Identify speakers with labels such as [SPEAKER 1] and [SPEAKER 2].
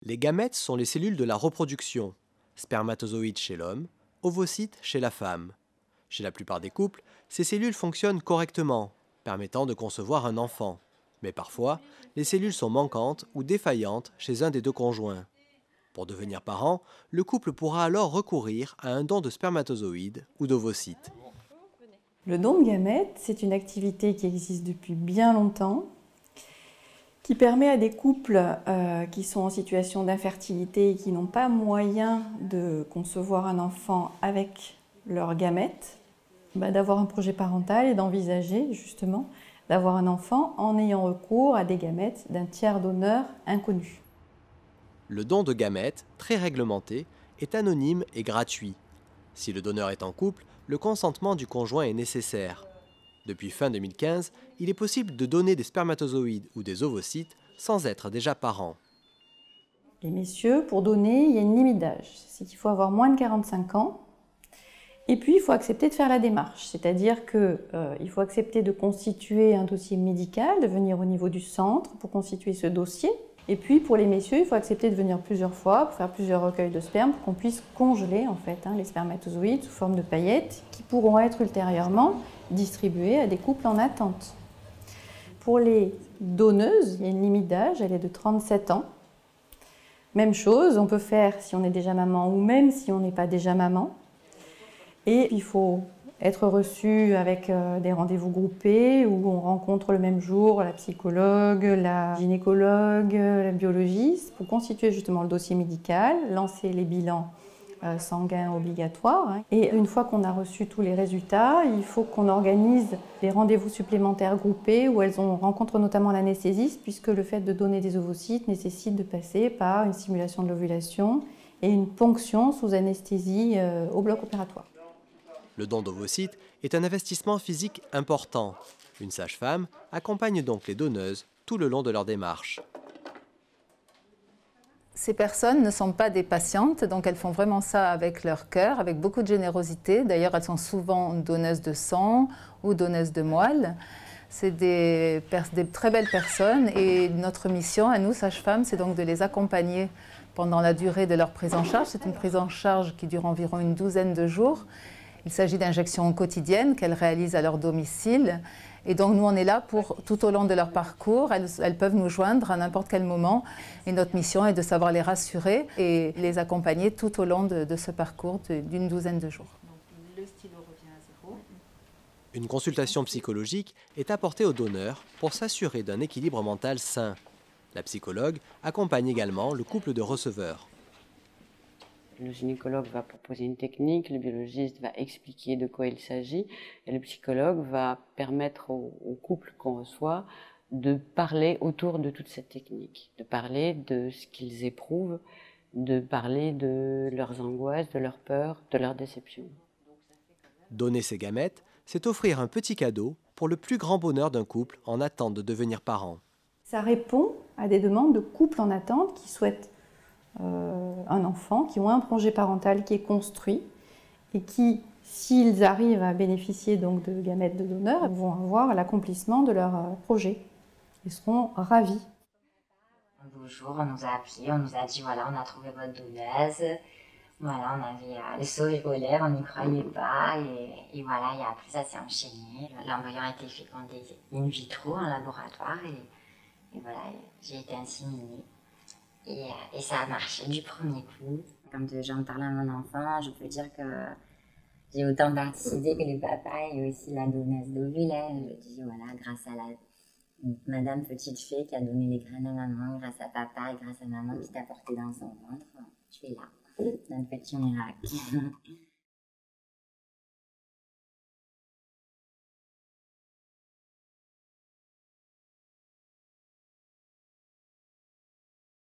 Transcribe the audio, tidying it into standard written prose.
[SPEAKER 1] Les gamètes sont les cellules de la reproduction, spermatozoïdes chez l'homme, ovocytes chez la femme. Chez la plupart des couples, ces cellules fonctionnent correctement, permettant de concevoir un enfant. Mais parfois, les cellules sont manquantes ou défaillantes chez un des deux conjoints. Pour devenir parent, le couple pourra alors recourir à un don de spermatozoïdes ou d'ovocytes.
[SPEAKER 2] Le don de gamètes, c'est une activité qui existe depuis bien longtemps, qui permet à des couples qui sont en situation d'infertilité et qui n'ont pas moyen de concevoir un enfant avec leurs gamètes, d'avoir un projet parental et d'envisager justement d'avoir un enfant en ayant recours à des gamètes d'un tiers donneur inconnu.
[SPEAKER 1] Le don de gamètes, très réglementé, est anonyme et gratuit. Si le donneur est en couple, le consentement du conjoint est nécessaire. Depuis fin 2015, il est possible de donner des spermatozoïdes ou des ovocytes sans être déjà parent.
[SPEAKER 2] Les messieurs, pour donner, il y a une limite d'âge. C'est qu'il faut avoir moins de 45 ans. Et puis, il faut accepter de faire la démarche. C'est-à-dire qu'il faut accepter de constituer un dossier médical, de venir au niveau du centre pour constituer ce dossier. Et puis, pour les messieurs, il faut accepter de venir plusieurs fois pour faire plusieurs recueils de sperme pour qu'on puisse congeler en fait, les spermatozoïdes sous forme de paillettes qui pourront être ultérieurement distribués à des couples en attente. Pour les donneuses, il y a une limite d'âge, elle est de 37 ans. Même chose, on peut faire si on est déjà maman ou même si on n'est pas déjà maman. Et il faut être reçu avec des rendez-vous groupés où on rencontre le même jour la psychologue, la gynécologue, la biologiste pour constituer justement le dossier médical, lancer les bilans sanguins obligatoires. Et une fois qu'on a reçu tous les résultats, il faut qu'on organise des rendez-vous supplémentaires groupés où elles rencontrent notamment l'anesthésiste puisque le fait de donner des ovocytes nécessite de passer par une simulation de l'ovulation et une ponction sous anesthésie au bloc opératoire.
[SPEAKER 1] Le don d'ovocytes est un investissement physique important. Une sage-femme accompagne donc les donneuses tout le long de leur démarche.
[SPEAKER 3] Ces personnes ne sont pas des patientes, donc elles font vraiment ça avec leur cœur, avec beaucoup de générosité. D'ailleurs, elles sont souvent donneuses de sang ou donneuses de moelle. C'est des très belles personnes et notre mission à nous, sages-femmes, c'est donc de les accompagner pendant la durée de leur prise en charge. C'est une prise en charge qui dure environ une douzaine de jours. Il s'agit d'injections quotidiennes qu'elles réalisent à leur domicile. Et donc nous, on est là pour, tout au long de leur parcours, elles peuvent nous joindre à n'importe quel moment. Et notre mission est de savoir les rassurer et les accompagner tout au long de ce parcours d'une douzaine de jours.
[SPEAKER 4] Le stylo revient à zéro.
[SPEAKER 1] Une consultation psychologique est apportée au donneur pour s'assurer d'un équilibre mental sain. La psychologue accompagne également le couple de receveurs.
[SPEAKER 4] Le gynécologue va proposer une technique, le biologiste va expliquer de quoi il s'agit et le psychologue va permettre au couple qu'on reçoit de parler autour de toute cette technique, de parler de ce qu'ils éprouvent, de parler de leurs angoisses, de leurs peurs, de leurs déceptions.
[SPEAKER 1] Donner ses gamètes, c'est offrir un petit cadeau pour le plus grand bonheur d'un couple en attente de devenir parent.
[SPEAKER 2] Ça répond à des demandes de couples en attente qui souhaitent un enfant, qui ont un projet parental qui est construit et qui, s'ils arrivent à bénéficier donc de gamètes de donneurs, vont avoir l'accomplissement de leur projet. Ils seront ravis.
[SPEAKER 5] Un beau jour, on nous a appelés, on nous a dit voilà, on a trouvé votre donneuse. Voilà, on avait le sourire aux lèvres, on n'y croyait pas. Et voilà, et après ça s'est enchaîné. L'embryon a été fécondé in vitro en laboratoire et voilà, j'ai été inséminée. Et ça a marché du premier coup. Quand j'en parle à mon enfant, je peux dire que j'ai autant participé que le papa et aussi la donneuse d'ovules. Je dis voilà, grâce à la Madame Petite Fée qui a donné les graines à maman, grâce à papa et grâce à maman qui t'a porté dans son ventre, tu es là. C'est un petit miracle.